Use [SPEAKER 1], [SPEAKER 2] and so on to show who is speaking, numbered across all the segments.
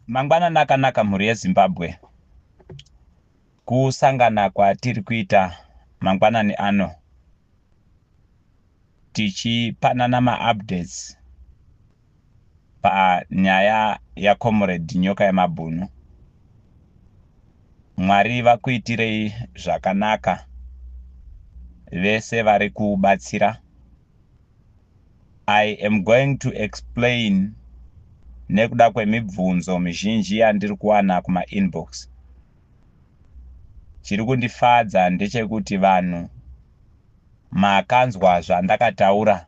[SPEAKER 1] Mangwanani akanaka mhuri yeZimbabwe. Kusangana kwatiri kuita mangwanani ano tichipanana ma-updates panyaya yaComrade Nyoka Yemabhunu. Mwari vakuitirei zvakanaka vese vari kubatsira. I am going to explain nekuda kwemibvunzo mizhinji yandiri kuwana kuma-inbox. Chiri kundifadza ndechekuti vanhu makanzwa zvandakataura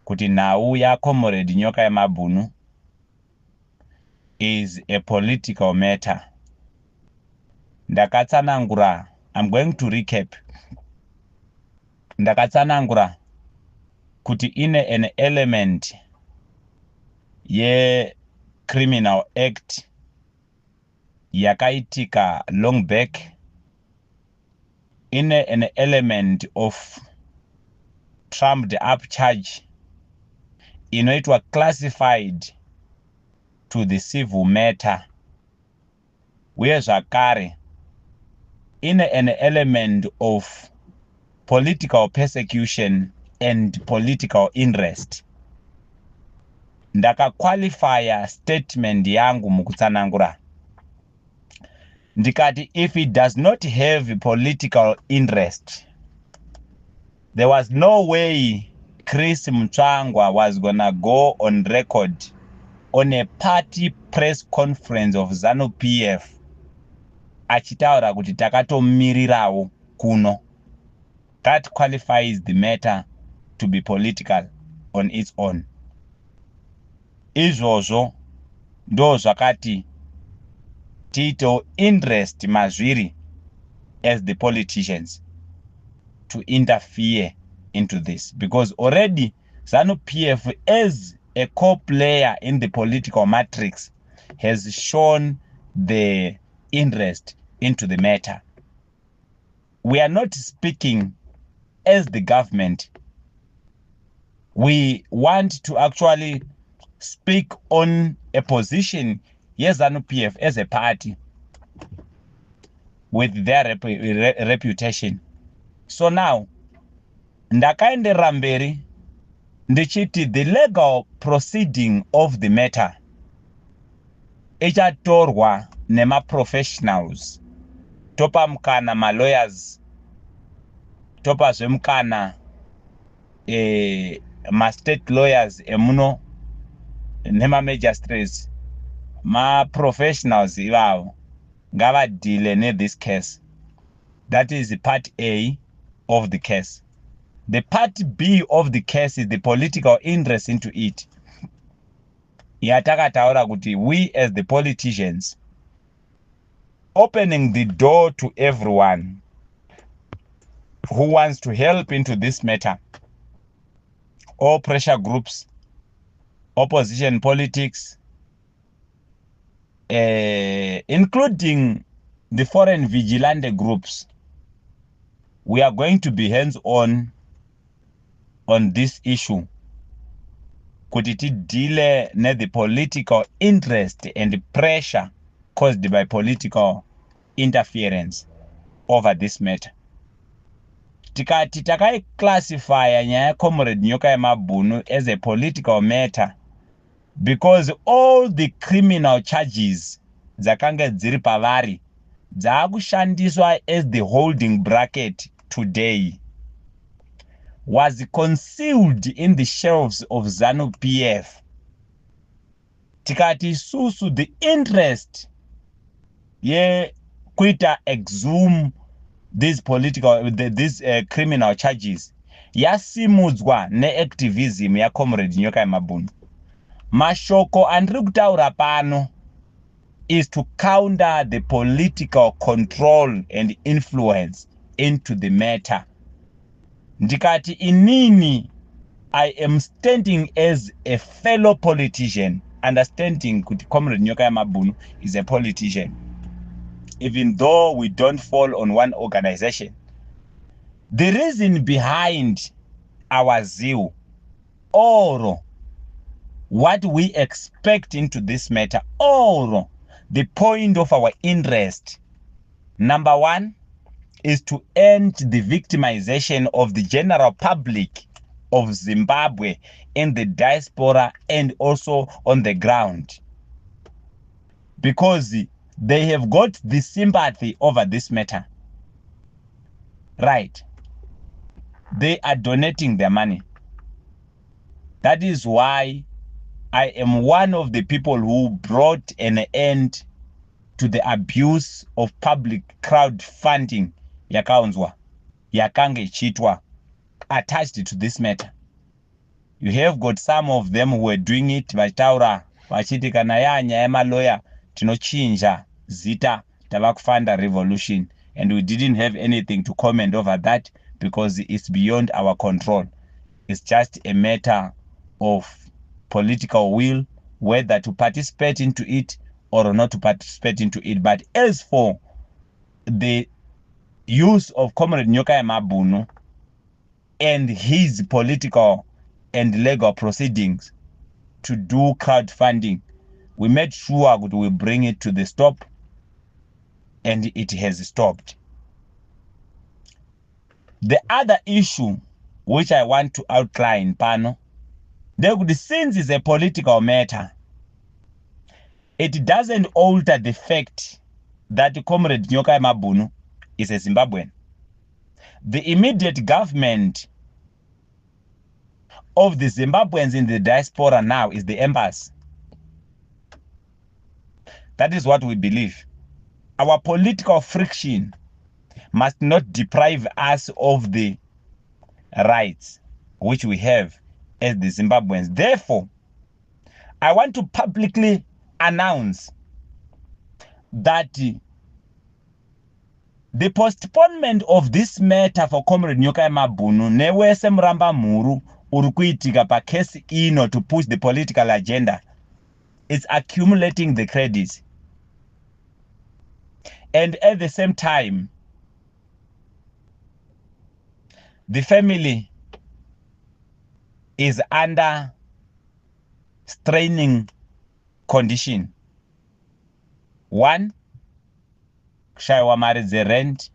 [SPEAKER 1] kuti nhau yaComrade Nyoka Yemabhunu is a political matter. Ndakatsanangura, I'm going to recap. Ndakatsanangura kuti ine an element ye criminal act yakaitika long back, ine an element of trumped up charge inoitwa classified to the civil matter, uye zvakare ine an element of political persecution and political interest. Ndakaqualifya statement yangu mukutsanangura ndikati if it does not have political interest, there was no way Chris Mutsvangwa was gonna go on record on a party press conference of ZANU-PF achitaura kuti takatomirirawo kuno. That qualifies the matter to be political on its own. Izvozvo ndo zvakati tiito interest mazviri as the politicians to interfere into this, because already ZANU-PF as a core player in the political matrix has shown the interest into the matter. We are not speaking as the government. We want to actually speak on a position, yes, ZANU-PF as a party with their reputation. So now, ndakaenderera mberi ndichiti the legal proceeding of the matter ichatorwa nema-professionals. Topa mukana ma-lawyers, topa zvemukana ma-state lawyers emuno nema-magistrates, ma-professionals ivavo ngavadile ne-this case. That is part A of the case. The part B of the case is the political interest into it. Yatakataura kuti we as the politicians opening the door to everyone who wants to help into this matter. All pressure groups, opposition politics, including the foreign vigilante groups. We are going to be hands-on this issue. Kuti tidile ne the political interest and pressure caused by political interference over this matter. Tikati takai classify nyaya Comrade Nyoka Yemabhunu as a political matter because all the criminal charges dzakanga dziri pavari dzakushandiswa as the holding bracket today was concealed in the shelves of ZANU-PF. Tikati susu the interest ye kuita exhume these criminal charges yasimudzwa ne-activism ya Comrade Nyoka Yemabhunu. Mashoko andiri kutaura pano is to counter the political control and influence into the matter. Ndikati inini, I am standing as a fellow politician, understanding kuti Comrade Nyoka Yemabhunu is a politician. Even though we don't fall on one organization. The reason behind our zeal, or what we expect into this matter, or the point of our interest. Number one is to end the victimization of the general public of Zimbabwe in the diaspora and also on the ground, because they have got the sympathy over this matter. Right. They are donating their money. That is why I am one of the people who brought an end to the abuse of public crowdfunding yakaunzwa, yakanga ichiitwa, attached to this matter. You have got some of them who were doing it vachitaura vachiti kana yanya yemaloya tinochinja zita tavakufanda revolution, and we didn't have anything to comment over that because it's beyond our control. It's just a matter of political will, whether to participate into it or not to participate into it. But as for the use of Comrade Nyoka Mabunu and his political and legal proceedings to do crowdfunding, we made sure that we bring it to the stop, and it has stopped. The other issue which I want to outline, Pano, since it's a political matter, it doesn't alter the fact that Comrade Nyoka Mabunu is a Zimbabwean. The immediate government of the Zimbabweans in the diaspora now is the embassy. That is what we believe. Our political friction must not deprive us of the rights which we have as the Zimbabweans. Therefore, I want to publicly announce that the postponement of this matter for Comrade Nyoka Mabunu newese Mramba Muru urikuitika pa case ino to push the political agenda is accumulating the credits. And at the same time, the family is under straining condition. One, kushaiwa mari rent.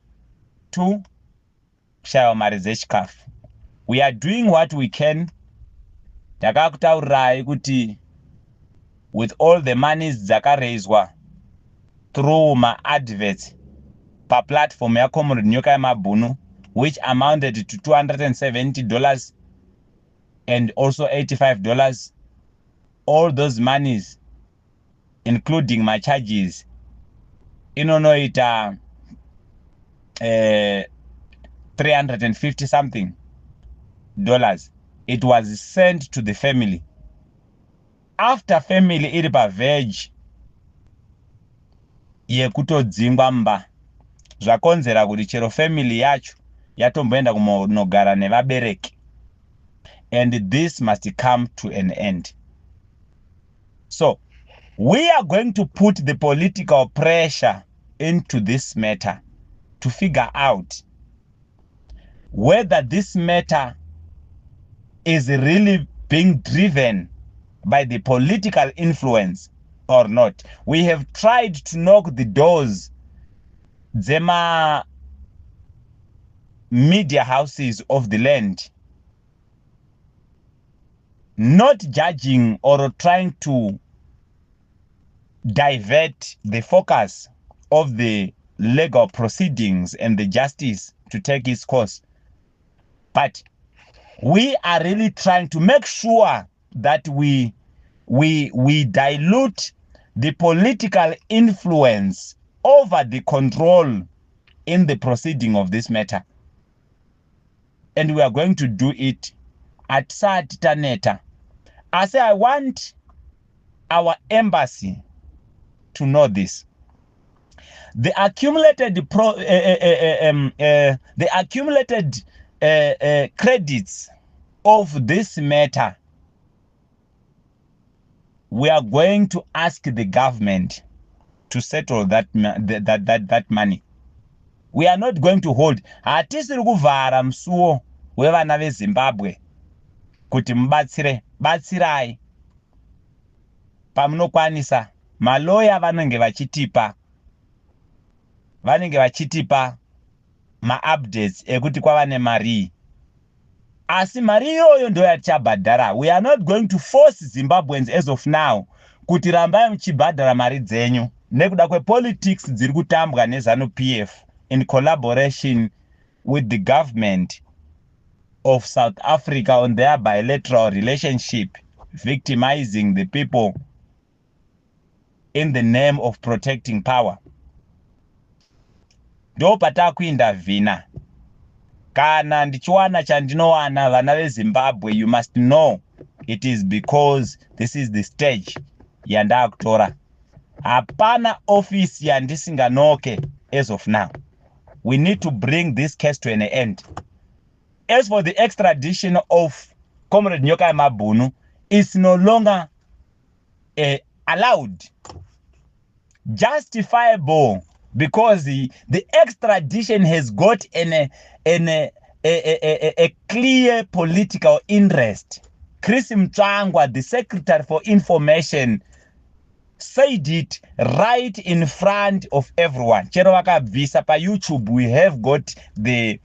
[SPEAKER 1] Two, kushaiwa mari chikafu. We are doing what we can. Takakutaurirai kuti with all the monies dzakareizwa through my adverts per platform ya Comrade Nyoka Mabunu, which amounted to $270 and also $85. All those monies, including my charges, inonoita 350 something dollars. It was sent to the family. After family iri pa verge yekutodzingwa mba, zvakonzera kuti chero family yacho yatomboenda kunogara nevabereki, and this must come to an end. So we are going to put the political pressure into this matter to figure out whether this matter is really being driven by the political influence or not. We have tried to knock the doors Zema media houses of the land, not judging or trying to divert the focus of the legal proceedings and the justice to take its course. But we are really trying to make sure that we dilute the political influence over the control in the proceeding of this matter. And we are going to do it at Taneta. I say I want our embassy to know this. The accumulated credits of this matter, we are going to ask the government to settle that money. We are not going to hold. Hatisiri kuvhara musuwo wevana veZimbabwe kuti mubatsirai. pamunokwanisa maloya vanenge vachitipa ma-updates ekuti kwava nemari. Asi mari iyoyo ndo yatichabhadhara. We are not going to force Zimbabweans as of now kuti rambai muchibhadhara mari dzenyu nekuda kwepolitics dziri kutambwa neZANU-PF in collaboration with the government of South Africa on their bilateral relationship, victimizing the people in the name of protecting power. Ndo patakuinda vhina. Kana ndichiwana chandinowana vana veZimbabwe, you must know it is because this is the stage yandakutora. Hapana office yandisinganoke as of now. We need to bring this case to an end. As for the extradition of Comrade Nyoka Mabunu, it's no longer allowed, justifiable, because the extradition has got a clear political interest. Chris Mtswangwa, the Secretary for Information, said it right in front of everyone. Cherovaka Visa pa YouTube, we have got the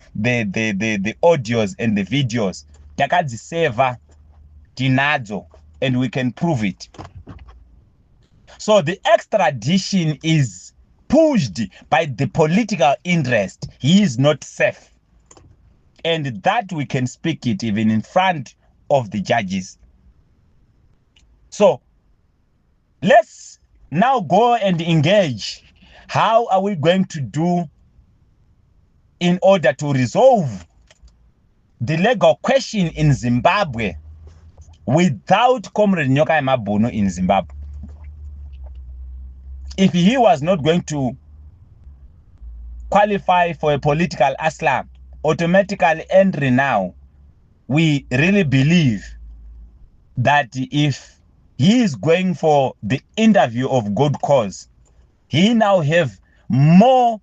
[SPEAKER 1] audios and the videos. Takadzi seva tinadzo, and we can prove it. So the extradition is pushed by the political interest. He is not safe. And that we can speak it even in front of the judges. So let's now go and engage. How are we going to do in order to resolve the legal question in Zimbabwe without Comrade Nyoka Mabunu in Zimbabwe? If he was not going to qualify for a political asylum, automatically entry now, we really believe that if he is going for the interview of good cause, he now have more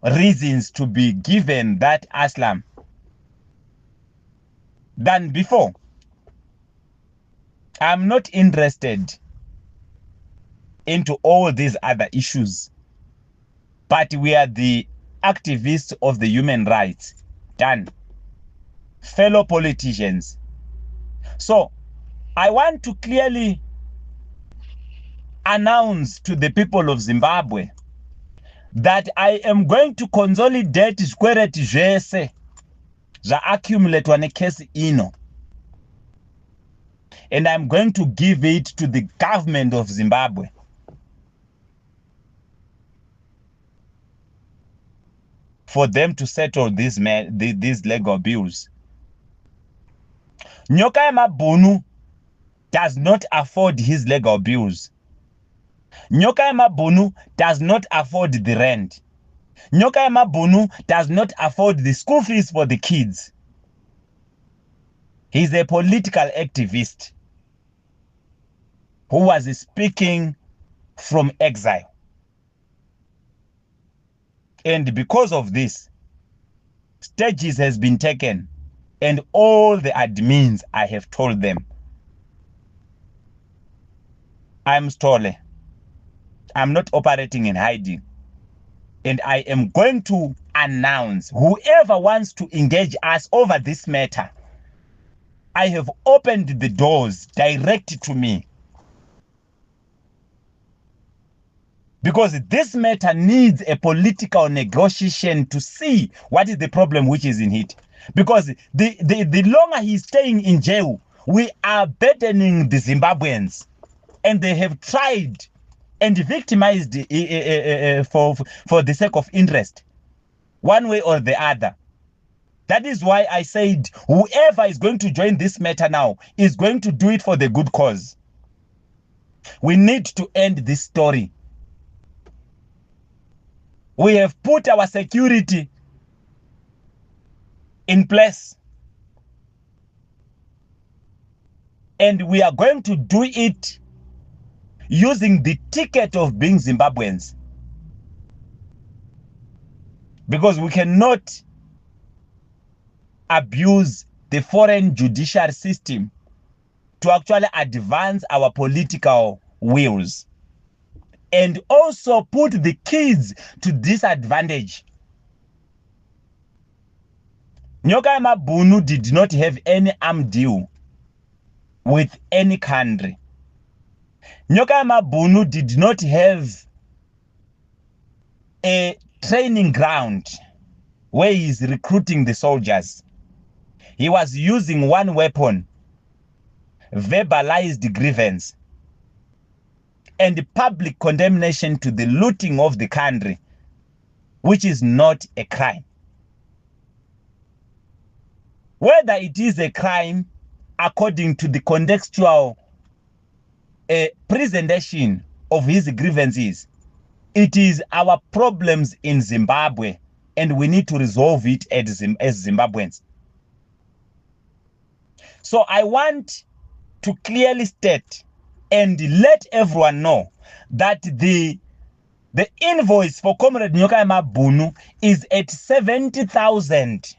[SPEAKER 1] reasons to be given that asylum than before. I'm not interested into all these other issues, but we are the activists of the human rights. Done. Fellow politicians. So I want to clearly announce to the people of Zimbabwe that I am going to consolidate zvikwereti zvese zvaaccumulatwa nekesi ino, and I'm going to give it to the government of Zimbabwe. For them to settle these legal bills. Nyoka Mabunu does not afford his legal bills. Nyoka Mabunu does not afford the rent. Nyoka Mabunu does not afford the school fees for the kids. He's a political activist who was speaking from exile. And because of this, stages has been taken, and all the admins, I have told them, I'm Stole. I'm not operating in hiding. And I am going to announce whoever wants to engage us over this matter. I have opened the doors direct to me. Because this matter needs a political negotiation to see what is the problem which is in it. Because the longer he's staying in jail, we are burdening the Zimbabweans. And they have tried and victimized for the sake of interest, one way or the other. That is why I said whoever is going to join this matter now is going to do it for the good cause. We need to end this story. We have put our security in place. And we are going to do it using the ticket of being Zimbabweans. Because we cannot abuse the foreign judicial system to actually advance our political wills and also put the kids to disadvantage. Nyoka Mabunu did not have any arm deal with any country. Nyoka Mabunu did not have a training ground where he is recruiting the soldiers. He was using one weapon, verbalized grievance, and public condemnation to the looting of the country, which is not a crime. Whether it is a crime according to the contextual presentation of his grievances, it is our problems in Zimbabwe, and we need to resolve it as Zimbabweans. So I want to clearly state and let everyone know that the invoice for Comrade Nyoka Mabunu is at 70,000.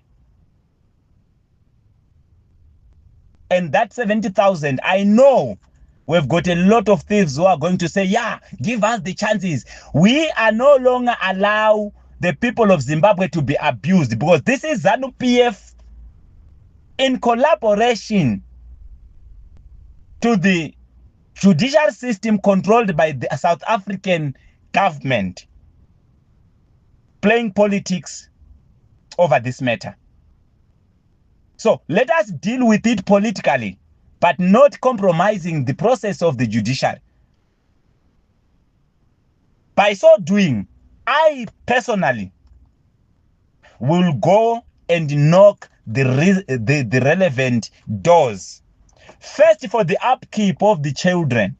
[SPEAKER 1] And that 70,000, I know we've got a lot of thieves who are going to say, yeah, give us the chances. We are no longer allow the people of Zimbabwe to be abused, because this is ZANU-PF in collaboration to the judicial system controlled by the South African government, playing politics over this matter. So let us deal with it politically, but not compromising the process of the judiciary. By so doing, I personally will go and knock the relevant doors. First, for the upkeep of the children,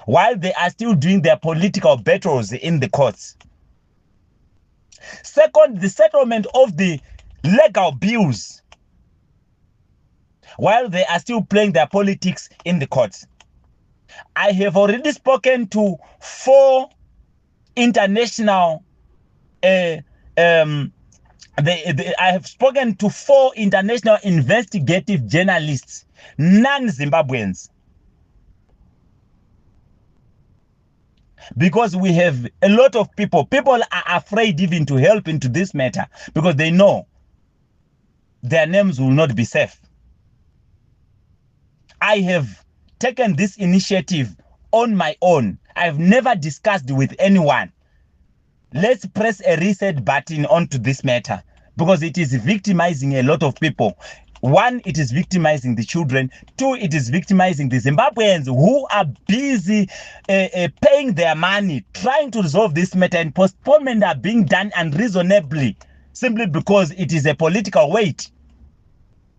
[SPEAKER 1] while they are still doing their political battles in the courts. Second, the settlement of the legal bills, while they are still playing their politics in the courts. I have already spoken to 4 international I have spoken to 4 international investigative journalists, non-Zimbabweans, because we have a lot of people are afraid even to help into this matter, because they know their names will not be safe. I have taken this initiative on my own. I've never discussed with anyone. Let's press a reset button onto this matter, because it is victimizing a lot of people. 1, it is victimizing the children. 2, it is victimizing the Zimbabweans who are busy paying their money, trying to resolve this matter, and postponement are being done unreasonably, simply because it is a political weight.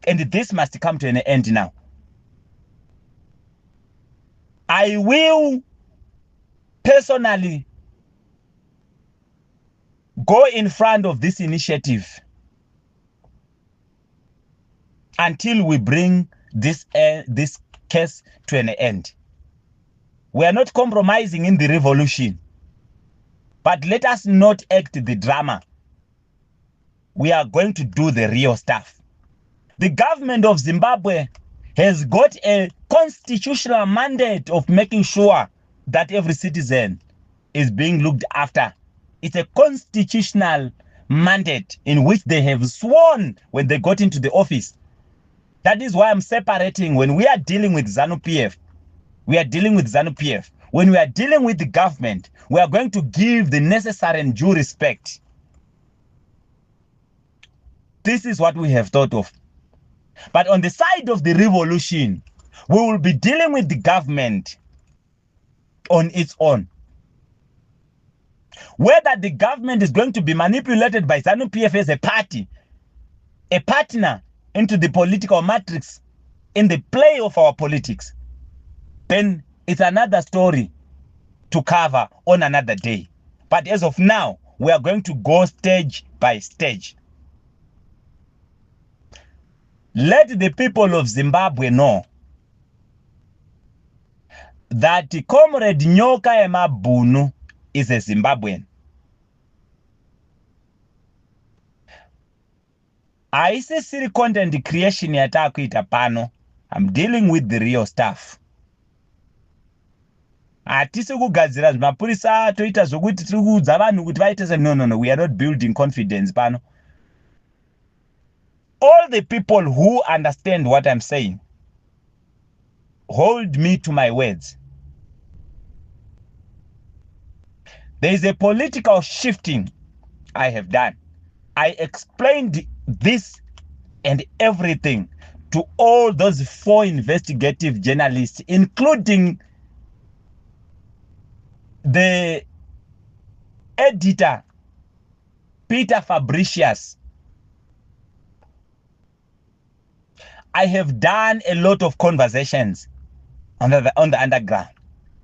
[SPEAKER 1] And this must come to an end now. I will personally go in front of this initiative until we bring this case to an end. We are not compromising in the revolution, but let us not act the drama. We are going to do the real stuff. The government of Zimbabwe has got a constitutional mandate of making sure that every citizen is being looked after. It's a constitutional mandate in which they have sworn when they got into the office. That is why I'm separating. When we are dealing with ZANU-PF, we are dealing with ZANU-PF. When we are dealing with the government, we are going to give the necessary and due respect. This is what we have thought of. But on the side of the revolution, we will be dealing with the government on its own. Whether the government is going to be manipulated by ZANU-PF as a party, a partner into the political matrix, in the play of our politics, then it's another story to cover on another day. But as of now, we are going to go stage by stage. Let the people of Zimbabwe know that Comrade Nyoka Mabunu is a Zimbabwean. Aisisiri content creation yatakuita pano. I'm dealing with the real stuff. hatisi kugadzira mapurisa toita zvokuti tiri kuudza vanhu kuti vaite se no, we are not building confidence pano. All the people who understand what I'm saying, hold me to my words. There is a political shifting I have done. I explained this and everything to all those 4 investigative journalists, including the editor, Peter Fabricius. I have done a lot of conversations on the underground.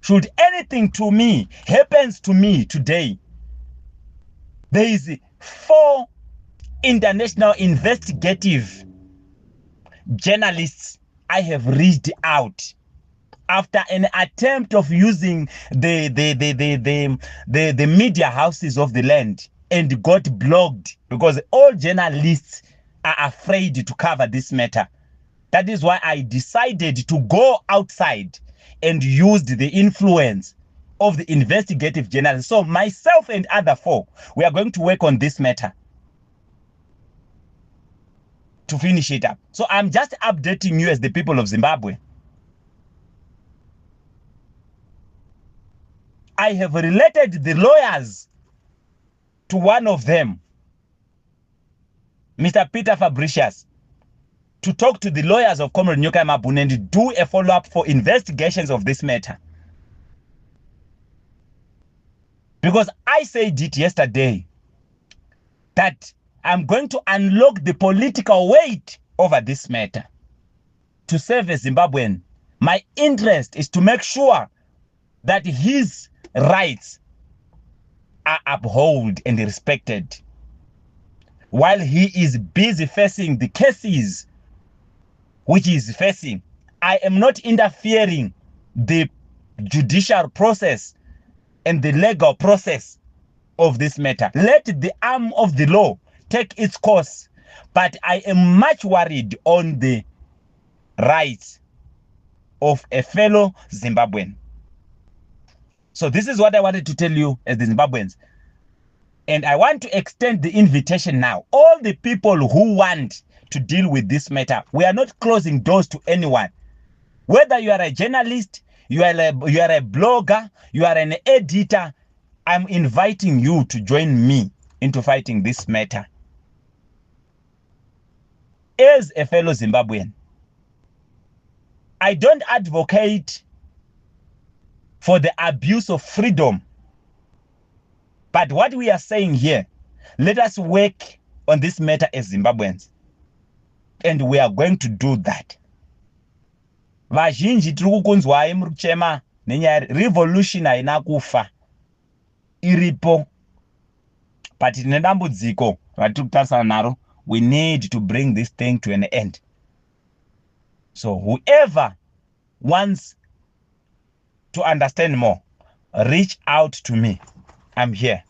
[SPEAKER 1] Should anything to me happens to me today, there is 4 international investigative journalists I have reached out after an attempt of using the media houses of the land and got blocked because all journalists are afraid to cover this matter. That is why I decided to go outside and used the influence of the investigative journalists. So myself and other 4, we are going to work on this matter to finish it up. So I'm just updating you as the people of Zimbabwe. I have related the lawyers to one of them, Mr. Peter Fabricius, to talk to the lawyers of Comrade Nyoka Mabune and do a follow-up for investigations of this matter. Because I said it yesterday that I'm going to unlock the political weight over this matter. To save a Zimbabwean, my interest is to make sure that his rights are upheld and respected while he is busy facing the cases which he is facing. I am not interfering the judicial process and the legal process of this matter. Let the arm of the law take its course, but I am much worried on the rights of a fellow Zimbabwean. So this is what I wanted to tell you as the Zimbabweans. And I want to extend the invitation now. All the people who want to deal with this matter, we are not closing doors to anyone. Whether you are a journalist, you are a blogger, you are an editor, I'm inviting you to join me into fighting this matter. As a fellow Zimbabwean, I don't advocate for the abuse of freedom. But what we are saying here, let us work on this matter as Zimbabweans. And we are going to do that. Vazhinji tiri kukunzwai muri kuchema nenyaya revolution haina kufa iripo, but tine dambudziko ratiri kutarisana naro. We need to bring this thing to an end. So whoever wants to understand more, reach out to me. I'm here.